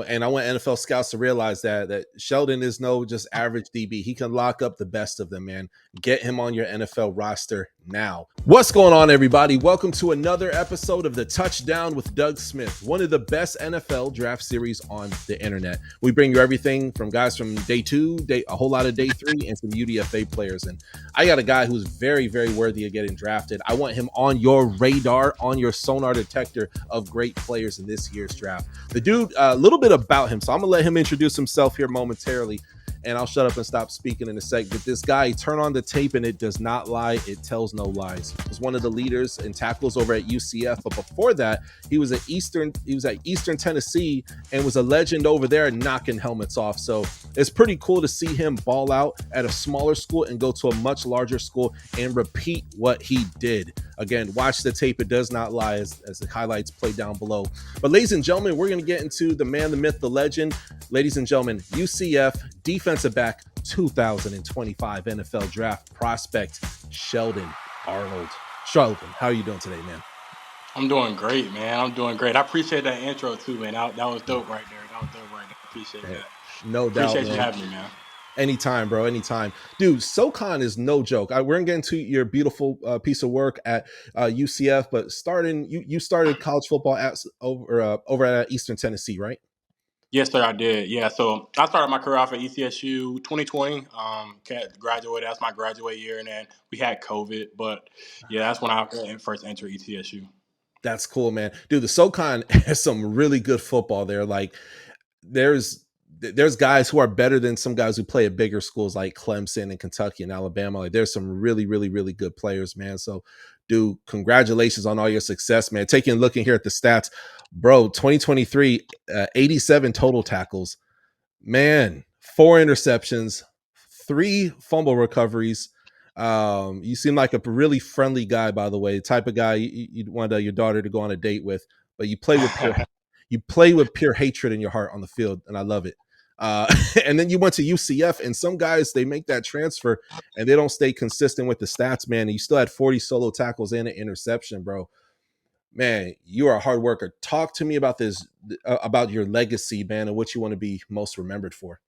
And I want NFL scouts to realize that Sheldon is no just average DB. He can lock up the best of them, man. Get him on your NFL roster now. What's going on, everybody? Welcome to another episode of the Touchdown with Doug Smith, one of the best NFL draft series on the internet. We bring you everything from guys from day two, a whole lot of day three, and some UDFA players. And I got a guy who's very, very worthy of getting drafted. I want him on your radar, on your sonar detector of great players in this year's draft. The dude, a little bit about him, so I'm gonna let him introduce himself here momentarily, and I'll shut up and stop speaking in a sec. But this guy, turn on the tape and it does not lie. It tells no lies. He was one of the leaders in tackles over at UCF, but before that, he was at Eastern Tennessee and was a legend over there knocking helmets off. So it's pretty cool to see him ball out at a smaller school and go to a much larger school and repeat what he did. Again, watch the tape. It does not lie, as the highlights play down below. But ladies and gentlemen, we're going to get into the man, the myth, the legend. Ladies and gentlemen, UCF defensive back 2025 NFL draft prospect, Sheldon Arnold. Sheldon, how are you doing today, man? I'm doing great, man. I'm doing great. I appreciate that intro too, man. That was dope right there. Appreciate that. No doubt, Appreciate man. you having me, man. Anytime, bro. Anytime. Dude, SoCon is no joke. We're going to get into your beautiful piece of work at UCF, but you started college football over at Eastern Tennessee, right? Yes, sir, I did. Yeah, so I started my career off at ECSU 2020. Graduated. That's my graduate year, and then we had COVID. But yeah, that's when I first entered ECSU. That's cool, man. Dude, the SoCon has some really good football there. Like, there's guys who are better than some guys who play at bigger schools like Clemson and Kentucky and Alabama. Like, there's some really, really, really good players, man. So, dude, congratulations on all your success, man. Taking a look in here at the stats, bro. 2023, 87 total tackles, man. 4 interceptions, 3 fumble recoveries. You seem like a really friendly guy, by the way. The type of guy you'd want your daughter to go on a date with. But you play with pure hatred in your heart on the field, and I love it. And then you went to UCF, and some guys, they make that transfer and they don't stay consistent with the stats, man. And you still had 40 solo tackles and an interception, bro. Man, you are a hard worker. Talk to me about this, about your legacy, man, and what you want to be most remembered for.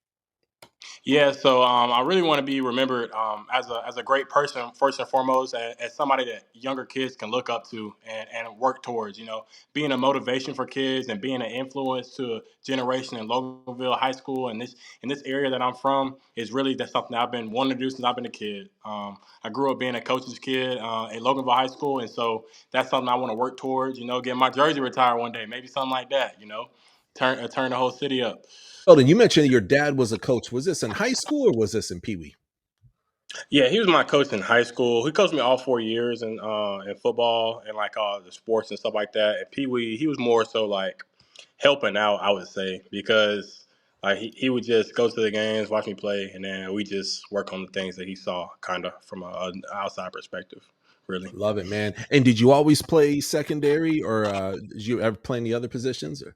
Yeah, so I really want to be remembered as a great person, first and foremost, as somebody that younger kids can look up to and work towards. You know, being a motivation for kids and being an influence to a generation in Loganville High School and this area that I'm from is really that's something I've been wanting to do since I've been a kid. I grew up being a coach's kid at Loganville High School, and so that's something I want to work towards. You know, get my jersey retired one day, maybe something like that. You know, turn the whole city up. Oh, then you mentioned your dad was a coach. Was this in high school or was this in Pee Wee? Yeah, he was my coach in high school. He coached me all 4 years in football and like the sports and stuff like that. At Pee Wee, he was more so like helping out, I would say, because like he would just go to the games, watch me play, and then we just work on the things that he saw, kind of from an outside perspective. Really Love it, man. And did you always play secondary, or did you ever play any other positions? Or?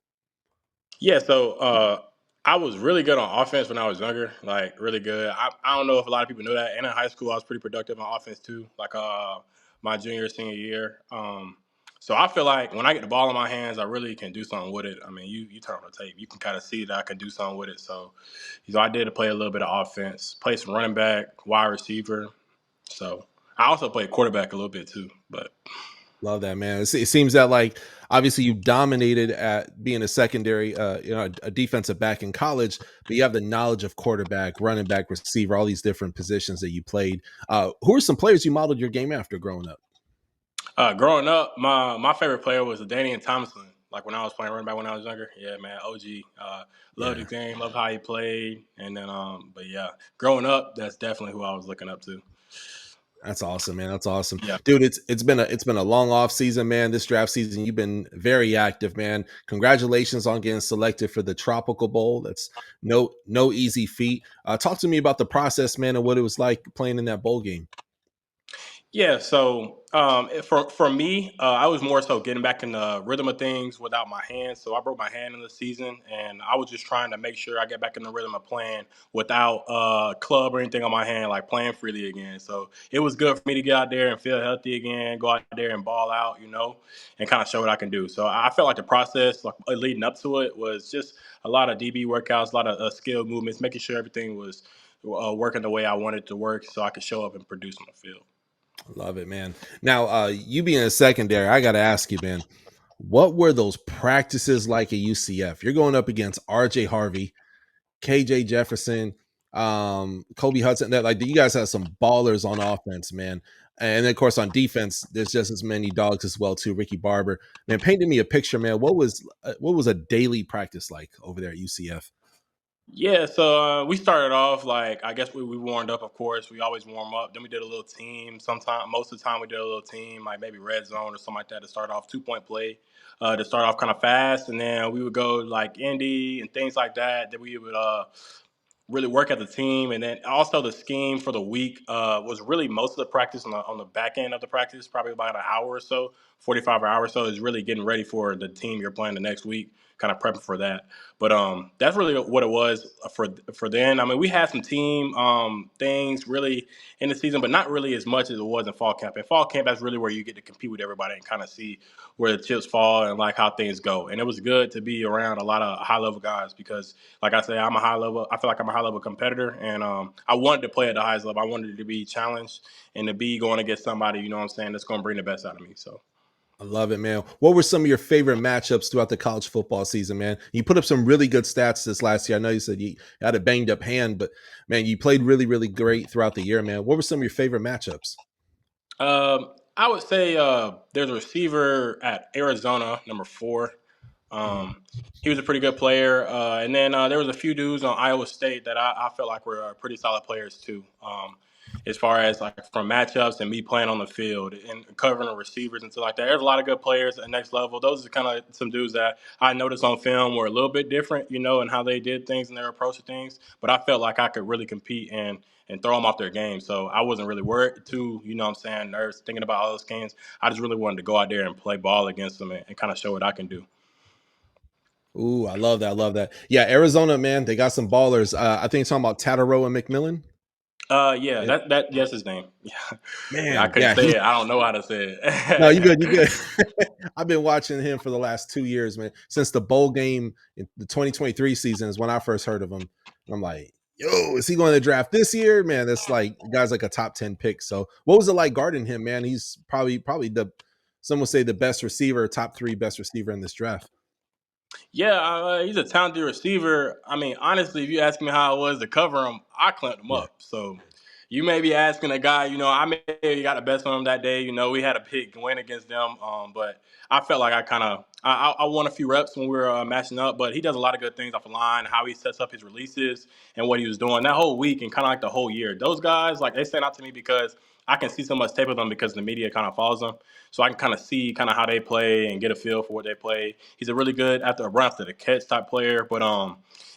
Yeah, so I was really good on offense when I was younger, like really good. I don't know if a lot of people know that. And in high school, I was pretty productive on offense too, like my junior, senior year. So I feel like when I get the ball in my hands, I really can do something with it. I mean, you turn on the tape, you can kind of see that I can do something with it. So, I did play a little bit of offense, play some running back, wide receiver. So I also played quarterback a little bit too, but. Love that, man. It seems that, like, obviously you dominated at being a secondary, a defensive back in college, but you have the knowledge of quarterback, running back, receiver, all these different positions that you played. Who are some players you modeled your game after growing up? Growing up, my favorite player was Danian Thompson. Like when I was playing running back when I was younger. Yeah, man, OG. Loved his game, loved how he played. And then, but yeah, growing up, that's definitely who I was looking up to. That's awesome, man. That's awesome. Yeah. Dude, it's been a long off season, man. This draft season, you've been very active, man. Congratulations on getting selected for the Tropical Bowl. That's no easy feat. Talk to me about the process, man, and what it was like playing in that bowl game. Yeah, so for me, I was more so getting back in the rhythm of things without my hand. So I broke my hand in the season, and I was just trying to make sure I get back in the rhythm of playing without club or anything on my hand, like playing freely again. So it was good for me to get out there and feel healthy again, go out there and ball out, and kind of show what I can do. So I felt like the process, like leading up to it, was just a lot of DB workouts, a lot of skill movements, making sure everything was working the way I wanted it to work, so I could show up and produce on the field. Love it, man. Now, you being a secondary, I got to ask you, man, what were those practices like at UCF? You're going up against RJ Harvey, KJ Jefferson, Kobe Hudson. That like you guys have some ballers on offense, man. And then, of course, on defense, there's just as many dogs as well too. Ricky Barber, man, painted me a picture, man. What was a daily practice like over there at UCF? Yeah, so we started off like I guess we warmed up. Of course, we always warm up. Then we did a little team. Sometime, most of the time, we did a little team, like maybe red zone or something like that to start off 2 point play, to start off kind of fast, and then we would go like indie and things like that. That we would really work as a team, and then also the scheme for the week was really most of the practice on the back end of the practice, probably about an hour or so, 45 an hour or so, is really getting ready for the team you're playing the next week, kind of prepping for that. But that's really what it was for then. I mean, we had some team things really in the season, but not really as much as it was in fall camp. In fall camp, that's really where you get to compete with everybody and kind of see where the chips fall and like how things go. And it was good to be around a lot of high level guys because, like I say, I'm a high level. I feel like I'm a high level competitor, and I wanted to play at the highest level. I wanted to be challenged and to be going against somebody, you know what I'm saying, that's going to bring the best out of me. So. I love it, man. What were some of your favorite matchups throughout the college football season, man? You put up some really good stats this last year. I know you said you had a banged up hand, but man, you played really, really great throughout the year, man. What were some of your favorite matchups? I would say there's a receiver at Arizona, number 4. Mhm. Um, he was a pretty good player. And then there was a few dudes on Iowa State that I felt like were pretty solid players too. As far as like from matchups and me playing on the field and covering the receivers and stuff like that. There's a lot of good players at the next level. Those are kind of some dudes that I noticed on film were a little bit different, and how they did things and their approach to things. But I felt like I could really compete and throw them off their game. So I wasn't really worried too, what I'm saying, nervous thinking about all those games. I just really wanted to go out there and play ball against them and kind of show what I can do. Ooh, I love that. I love that. Yeah, Arizona, man, they got some ballers. I think you're talking about Tatairoa McMillan. Yeah, Yeah. that's his name. Yeah, I Man, couldn't yeah, say it. I don't know how to say no, you it. good, you good. I've been watching him for the last 2 years, man. Since the bowl game in the 2023 season is when I first heard of him. And I'm like, yo, is he going to draft this year? Man, that's like the guy's like a top 10 pick. So what was it like guarding him, man? He's probably the some would say the best receiver, top three best receiver in this draft. Yeah, he's a talented receiver. I mean, honestly, if you ask me how it was to cover him, I clamped him Yeah. up. So you may be asking a guy, I may have got the best on him that day. We had a big win against them, but I felt like I kind of I won a few reps when we were matching up. But he does a lot of good things off the line, how he sets up his releases and what he was doing that whole week and kind of like the whole year. Those guys, like they stand out to me because I can see so much tape of them because the media kind of follows them. So I can kind of see kind of how they play and get a feel for what they play. He's a really good after a run after the catch type player. But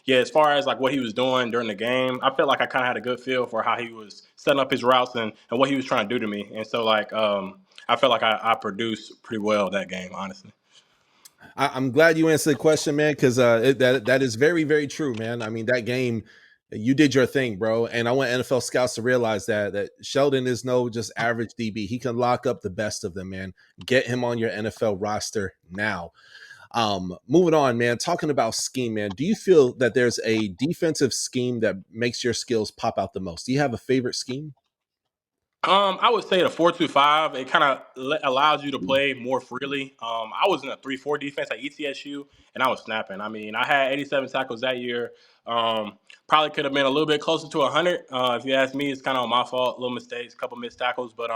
yeah, as far as like what he was doing during the game, I felt like I kind of had a good feel for how he was setting up his routes and what he was trying to do to me. And so like I felt like I produced pretty well that game, honestly. I'm glad you answered the question, man, because that is very, very true, man. I mean, that game, you did your thing, bro. And I want NFL scouts to realize that Sheldon is no just average DB. He can lock up the best of them, man. Get him on your NFL roster now. Moving on, man. Talking about scheme, man. Do you feel that there's a defensive scheme that makes your skills pop out the most? Do you have a favorite scheme? I would say the 4-2-5. It kind of allows you to play more freely. I was in a 3-4 defense at ETSU, and I was snapping. I mean, I had 87 tackles that year. Probably could have been a little bit closer to 100. If you ask me, it's kind of on my fault. Little mistakes, a couple missed tackles, but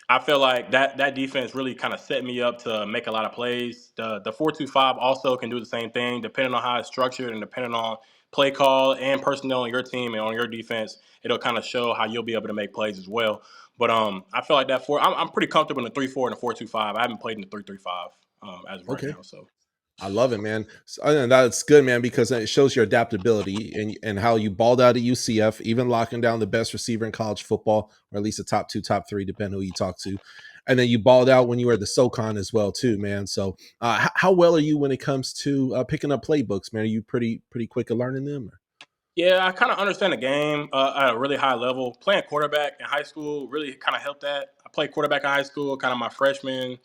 I feel like that defense really kind of set me up to make a lot of plays. The 4-2-5 also can do the same thing, depending on how it's structured and depending on play call and personnel on your team and on your defense. It'll kind of show how you'll be able to make plays as well. But I feel like I'm pretty comfortable in the 3-4 and the 4-2-5. I haven't played in the 3-3-5 as of right Okay. now. So I love it, man. And that's good, man, because it shows your adaptability and how you balled out at UCF, even locking down the best receiver in college football, or at least the top two, top three, depending who you talk to. And then you balled out when you were at the SoCon as well, too, man. So, how well are you when it comes to picking up playbooks, man? Are you pretty quick at learning them? Or? Yeah, I kind of understand the game at a really high level. Playing quarterback in high school really kind of helped that. I played quarterback in high school, kind of my freshman.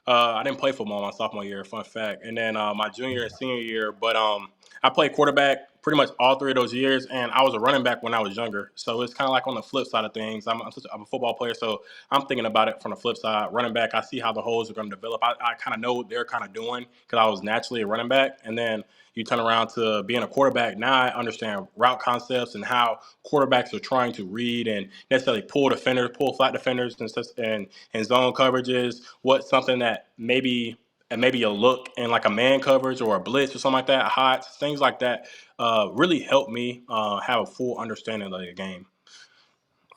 I didn't play football my sophomore year, fun fact, and then my junior and senior year. But I played quarterback pretty much all three of those years, and I was a running back when I was younger. So it's kind of like on the flip side of things. I'm a football player, so I'm thinking about it from the flip side. Running back, I see how the holes are going to develop. I kind of know what they're kind of doing because I was naturally a running back, and then you turn around to being a quarterback. Now I understand route concepts and how quarterbacks are trying to read and necessarily pull defenders, pull flat defenders, and zone coverages. What's something that maybe a look in like a man coverage or a blitz or something like that, hots, things like that, really helped me have a full understanding of the game.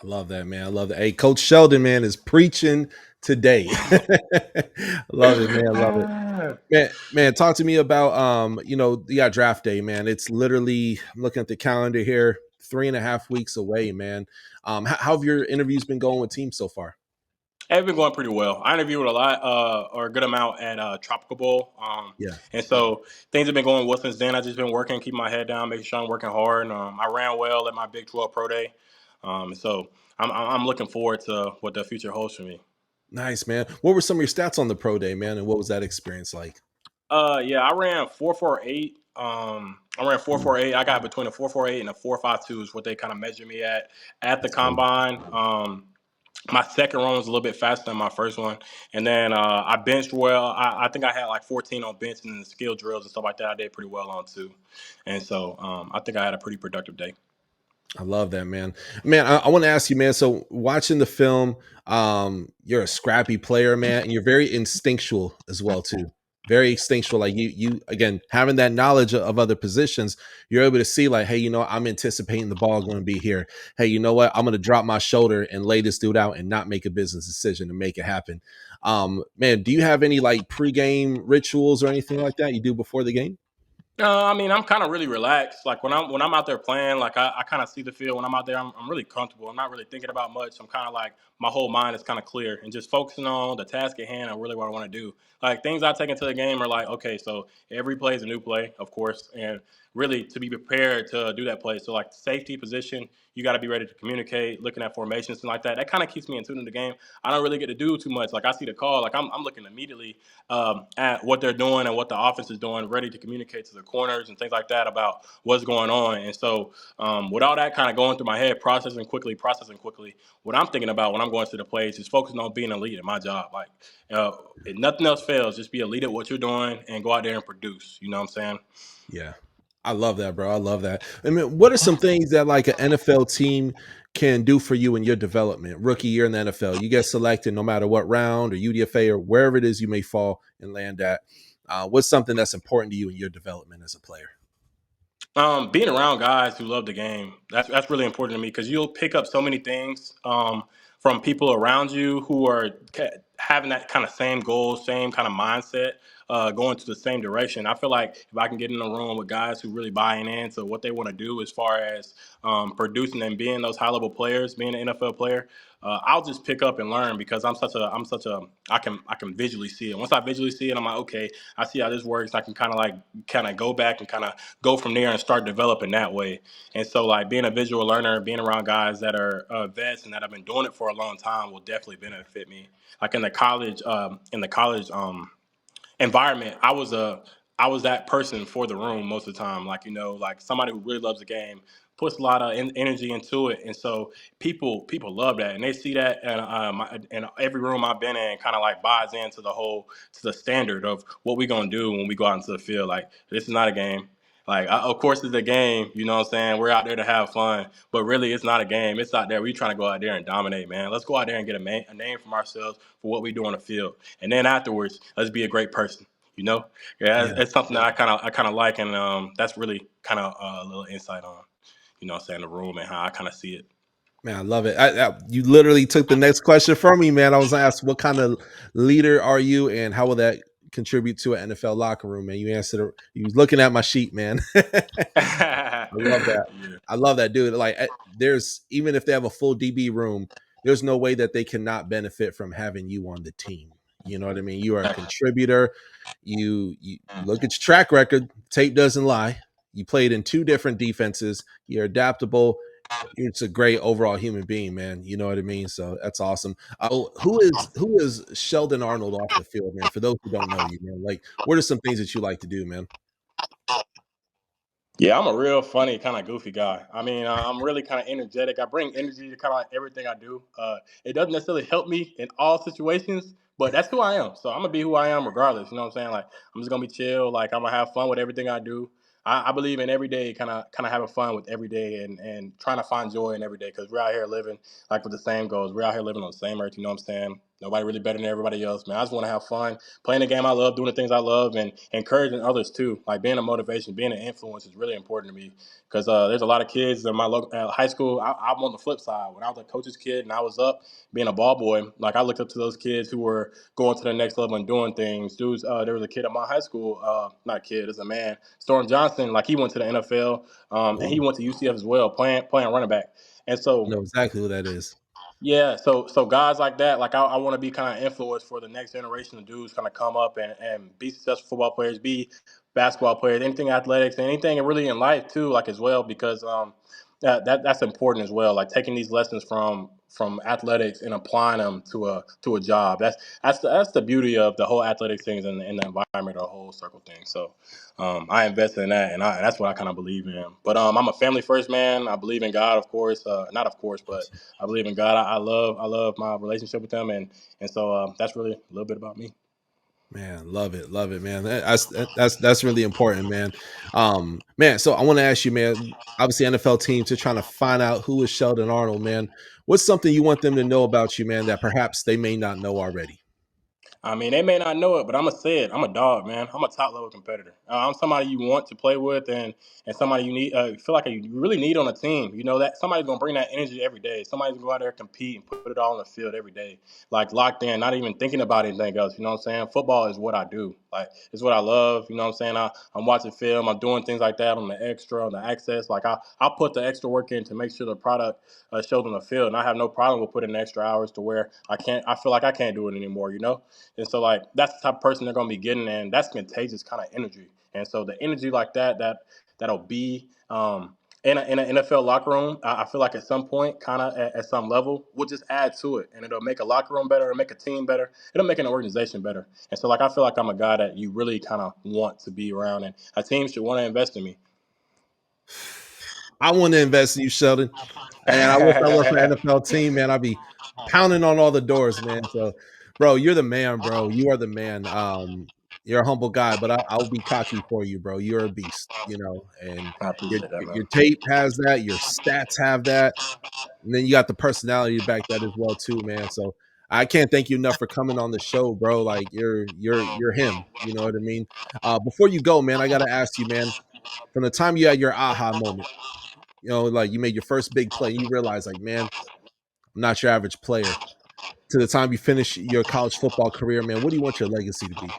I love that, man. I love that. Hey, Coach Sheldon, man, is preaching today. I love it, man. I love it. Man, talk to me about you got draft day, man. It's literally, I'm looking at the calendar here, 3.5 weeks away, man. How have your interviews been going with teams so far? It's been going pretty well. I interviewed a lot or a good amount at Tropical Bowl. Yeah. And so things have been going well since then. I've just been working, keeping my head down, making sure I'm working hard. And, I ran well at my Big 12 Pro Day. So I'm looking forward to what the future holds for me. Nice, man. What were some of your stats on the pro day, man? And what was that experience like? Yeah, I ran 4.48. I ran 4.48. I got between a 4.48 and a 4.52 is what they kind of measure me at the That's good. combine. My second run was a little bit faster than my first one, and then I benched well. I think I had like 14 on bench, and then the skill drills and stuff like that I did pretty well on too. And so I think I had a pretty productive day. I love that, man. Man, I want to ask you, man. So watching the film, you're a scrappy player, man, and you're very instinctual as well, too. Very instinctual. Like you again, having that knowledge of other positions, you're able to see, like, hey, I'm anticipating the ball going to be here. Hey, you know what? I'm going to drop my shoulder and lay this dude out and not make a business decision to make it happen. Man, do you have any like pregame rituals or anything like that you do before the game? I mean, I'm kind of really relaxed. Like when I'm out there playing, like I kind of see the field. When I'm out there, I'm really comfortable. I'm not really thinking about much. I'm kind of like my whole mind is kind of clear and just focusing on the task at hand and really what I want to do. Like things I take into the game are like, okay, so every play is a new play, of course, and really to be prepared to do that play. So like safety position, you got to be ready to communicate, looking at formations and like that. That kind of keeps me in tune in the game. I don't really get to do too much. Like I see the call, like I'm looking immediately at what they're doing and what the offense is doing, ready to communicate to the corners and things like that about what's going on. And so, with all that kind of going through my head, processing quickly, what I'm thinking about when I'm going to the plays is focusing on being a lead at my job. Like, if nothing else fails, just be a lead at what you're doing and go out there and produce. You know what I'm saying? Yeah. I love that, bro. I love that. I mean, what are some things that like an NFL team can do for you in your development? Rookie year in the NFL, you get selected no matter what round or UDFA or wherever it is you may fall and land at. What's something that's important to you in your development as a player? Being around guys who love the game, that's really important to me because you'll pick up so many things from people around you who are having that kind of same goal, same kind of mindset, going to the same direction. I feel like if I can get in a room with guys who really buying into what they want to do as far as producing and being those high level players, being an NFL player, I'll just pick up and learn because I'm such a I can visually see it. Once I visually see it, I'm like, okay, I see how this works. I can kind of go back and kind of go from there and start developing that way. And so, like being a visual learner, being around guys that are vets and that have been doing it for a long time will definitely benefit me. Like in the college environment, I was that person for the room most of the time. Like like somebody who really loves the game, puts a lot of energy into it, and so people love that, and they see that, and every room I've been in kind of like buys into the standard of what we're gonna do when we go out into the field. Like this is not a game. Like, of course, it's a game. You know what I'm saying? We're out there to have fun, but really, it's not a game. It's out there. We're trying to go out there and dominate, man. Let's go out there and get a name from ourselves for what we do on the field, and then afterwards, let's be a great person. You know, yeah, Yeah. it's something that I kind of like, and that's really kind of a little insight on, what I'm saying, the room and how I kind of see it. Man, I love it. You literally took the next question from me, man. I was asked, what kind of leader are you, and how will that contribute to an NFL locker room, man. You was looking at my sheet, man. I love that. Yeah. I love that, dude. Like, there's even if they have a full DB room, there's no way that they cannot benefit from having you on the team. You know what I mean? You are a contributor. You look at your track record. Tape doesn't lie. You played in two different defenses. You're adaptable. It's a great overall human being, man. You know what I mean? So that's awesome. Who is Sheldon Arnold off the field, man? For those who don't know you, man, like what are some things that you like to do, man? Yeah, I'm a real funny, kind of goofy guy. I mean, I'm really kind of energetic. I bring energy to kind of like everything I do. It doesn't necessarily help me in all situations, but that's who I am. So I'm gonna be who I am regardless. You know what I'm saying? Like I'm just gonna be chill. Like I'm gonna have fun with everything I do. I believe in every day, kind of having fun with every day and trying to find joy in every day because we're out here living like with the same goals. We're out here living on the same earth. You know what I'm saying? Nobody really better than everybody else, man. I just want to have fun, playing the game I love, doing the things I love, and encouraging others too. Like being a motivation, being an influence is really important to me because there's a lot of kids in my local high school. I'm on the flip side. When I was a coach's kid and I was up being a ball boy, like I looked up to those kids who were going to the next level and doing things. Dudes, there was a kid at my high school, not a kid, it's a man, Storm Johnson. Like he went to the NFL, and he Ooh, went to UCF as well, playing running back. And I so know exactly who that is. yeah, so guys like that, like I want to be kind of influence for the next generation of dudes kind of come up and be successful football players, be basketball players, anything athletics, anything really in life too, like as well, because that's important as well. Like taking these lessons from athletics and applying them to a job. That's the beauty of the whole athletics things and the environment, or the whole circle thing. So I invested in that, and that's what I kind of believe in. But I'm a family first man. I believe in God, of course, not of course, but I believe in God. I love my relationship with Him, and so that's really a little bit about me. Man, love it, man. That's really important, man. Man, so I want to ask you, man. Obviously, NFL teams are trying to find out who is Sheldon Arnold, man. What's something you want them to know about you, man, that perhaps they may not know already? I mean, they may not know it, but I'm gonna say it. I'm a dog, man. I'm a top level competitor. I'm somebody you want to play with, and somebody you need feel like you really need on a team. You know that somebody's gonna bring that energy every day. Somebody's gonna go out there and compete and put it all on the field every day, like locked in, not even thinking about anything else. You know what I'm saying? Football is what I do. Like it's what I love. You know what I'm saying? I'm watching film. I'm doing things like that on the extra, on the access. Like I put the extra work in to make sure the product shows on the field, and I have no problem with putting the extra hours to where I feel like I can't do it anymore. You know. And so like that's the type of person they're gonna be getting, and that's contagious kind of energy. And so the energy like that'll be in an NFL locker room. I feel like at some point, kind of at some level, we'll just add to it, and it'll make a locker room better, it'll make a team better, it'll make an organization better. And so like I feel like I'm a guy that you really kind of want to be around, and a team should want to invest in me. I want to invest in you, Sheldon. And I wish I worked for an NFL team, man. I'd be pounding on all the doors, man. So, bro, you're the man, bro. You are the man. You're a humble guy, but I'll be cocky for you, bro. You're a beast, and I your appreciate that, man. your tape has that, your stats have that, and then you got the personality to back that as well, too, man. So I can't thank you enough for coming on the show, bro. Like you're him. You know what I mean? Before you go, man, I gotta ask you, man, from the time you had your aha moment, like you made your first big play, you realize, like, man, I'm not your average player. To the time you finish your college football career, man, what do you want your legacy to be?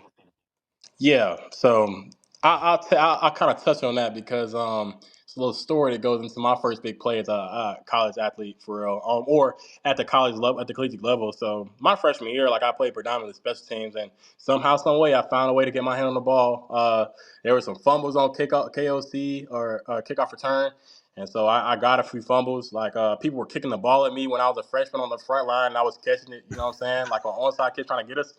Yeah, so I'll kind of touch on that because it's a little story that goes into my first big play as a college athlete for real, or at the college level, at the collegiate level. So my freshman year, like I played predominantly special teams, and somehow, some way, I found a way to get my hand on the ball. There were some fumbles on kickoff, KOC or kickoff return, and so I got a few fumbles. Like people were kicking the ball at me when I was a freshman on the front line, and I was catching it. You know what I'm saying? Like an onside kick trying to get us.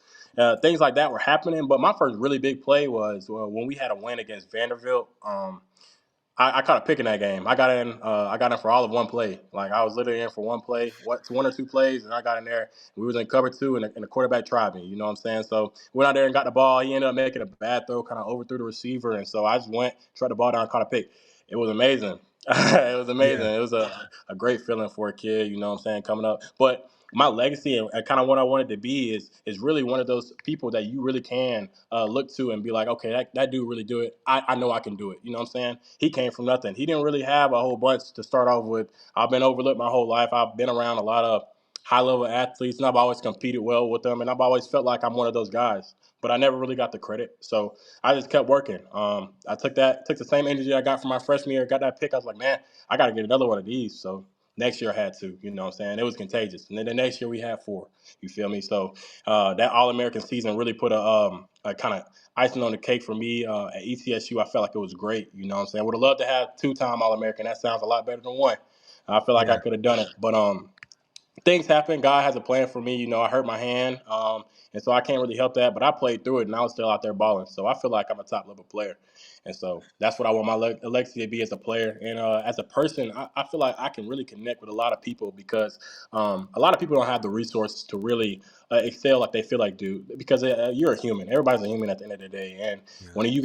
Things like that were happening. But my first really big play was when we had a win against Vanderbilt. I caught a pick in that game. I got in. I got in for all of one play. Like I was literally in for one play, one or two plays, and I got in there. We was in cover two, and the quarterback tried me. You know what I'm saying? So went out there and got the ball. He ended up making a bad throw, kind of overthrew the receiver, and so I just went, tried the ball down, caught a pick. It was amazing. It was amazing. Yeah. It was a great feeling for a kid. You know what I'm saying? Coming up, but my legacy and kind of what I wanted to be is really one of those people that you really can look to and be like, okay, that dude really do it. I know I can do it. You know what I'm saying? He came from nothing. He didn't really have a whole bunch to start off with. I've been overlooked my whole life. I've been around a lot of high level athletes, and I've always competed well with them, and I've always felt like I'm one of those guys. But I never really got the credit, so I just kept working. I took the same energy I got from my freshman year, got that pick. I was like, man, I got to get another one of these. So next year I had to, you know what I'm saying? It was contagious. And then the next year we had 4. You feel me? So that All American season really put a kind of icing on the cake for me at ETSU. I felt like it was great. You know what I'm saying? Would have loved to have 2-time All American. That sounds a lot better than 1. I feel like Yeah. I could have done it, but things happen. God has a plan for me. You know, I hurt my hand, and so I can't really help that. But I played through it, and I was still out there balling. So I feel like I'm a top level player, and so that's what I want my legacy to be as a player. And as a person, I feel like I can really connect with a lot of people because a lot of people don't have the resources to really excel like they feel like do because you're a human. Everybody's a human at the end of the day, and Yeah. when you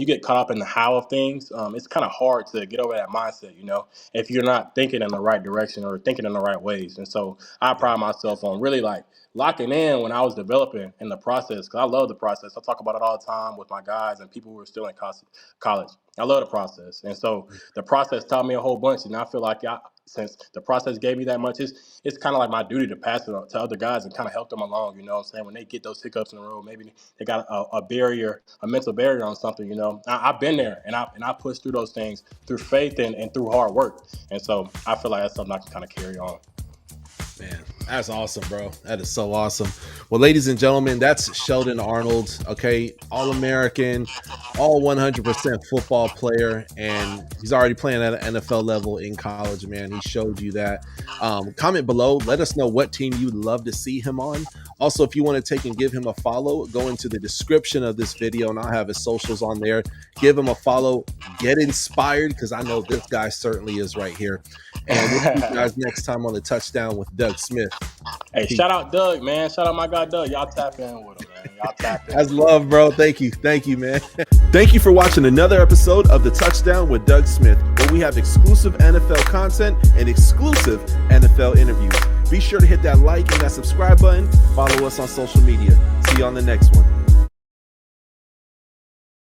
get caught up in the how of things, it's kind of hard to get over that mindset. You know, if you're not thinking in the right direction or thinking in the right ways, and so I Yeah. pride myself on really like locking in when I was developing in the process because I love the process. I talk about it all the time with my guys and people who are still in college. I love the process, and so the process taught me a whole bunch. And I feel like since the process gave me that much, it's kind of like my duty to pass it on to other guys and kind of help them along. You know what I'm saying? When they get those hiccups in the road, maybe they got a barrier, a mental barrier on something. You know, I've been there and I pushed through those things through faith and through hard work. And so I feel like that's something I can kind of carry on. Man, that's awesome, bro. That is so awesome. Well, ladies and gentlemen, that's Sheldon Arnold. Okay, All-American, all 100% football player, and he's already playing at an NFL level in college. Man, he showed you that. Comment below. Let us know what team you'd love to see him on. Also, if you want to take and give him a follow, go into the description of this video, and I'll have his socials on there. Give him a follow. Get inspired, because I know this guy certainly is right here. And we'll see you guys next time on the Touchdown with Doug Smith. Hey, shout out Doug, man. Shout out my guy Doug. Y'all tap in with him, man. Y'all tap in. That's love, bro. Thank you. Thank you, man. Thank you for watching another episode of the Touchdown with Doug Smith, where we have exclusive NFL content and exclusive NFL interviews. Be sure to hit that like and that subscribe button. Follow us on social media. See you on the next one.